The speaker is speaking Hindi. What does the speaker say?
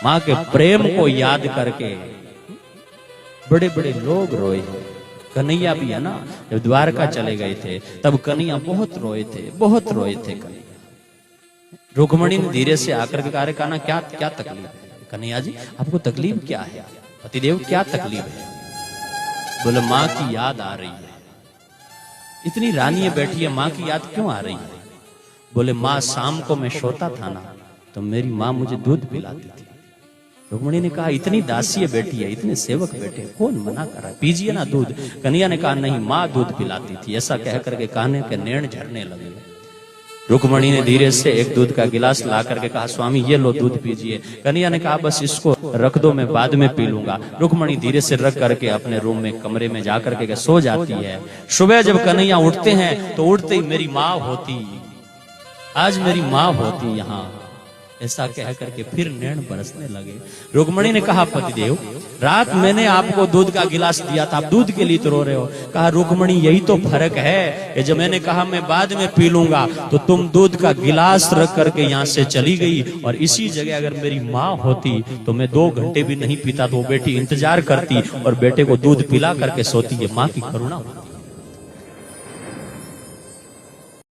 माँ के प्रेम को याद करके बड़े बड़े लोग रोए। कन्हैया भी है ना, जब द्वारका चले गए थे तब कन्हैया बहुत रोए थे, बहुत रोए थे कन्हैया। रुक्मणी ने धीरे से आकर के कहा ना क्या क्या तकलीफ है? कन्हैया जी आपको तकलीफ क्या है? पतिदेव क्या तकलीफ है? बोले माँ की याद आ रही है। इतनी रानी बैठी है, माँ की याद क्यों आ रही है? बोले माँ शाम को मैं सोता था ना तो मेरी माँ मुझे दूध पिलाती थी। रुक्मणी ने कहा इतनी दासी बैठी है, इतने सेवक बैठे, कौन मना कर रहा है, पीजिए ना दूध। कन्हैया ने कहा नहीं, माँ दूध पिलाती थी। ऐसा कह करके कहने के नैन झरने लगे। रुक्मणी ने धीरे से एक दूध का गिलास ला करके कहा स्वामी ये लो दूध पीजिए। कन्हैया ने कहा बस इसको रख दो, मैं बाद में पी लूंगा। रुक्मणी धीरे से रख करके अपने रूम में कमरे में जा करके सो जाती है। सुबह जब कन्हैया उठते हैं तो उठते ही मेरी माँ होती, आज मेरी माँ होती यहाँ, ऐसा कह करके फिर नैन बरसने लगे। रुक्मणी ने कहा पतिदेव रात मैंने आपको दूध का गिलास दिया था, आप दूध के लिए तो रो रहे हो। कहा रुक्मणी यही तो फर्क है कि जब मैंने कहा मैं बाद में पी लूंगा तो तुम दूध का गिलास रख करके यहाँ से चली गई, और इसी जगह अगर मेरी माँ होती तो मैं 2 घंटे भी नहीं पीता तो वो बेटी इंतजार करती और बेटे को दूध पिला करके सोती है। माँ की करुणा होती।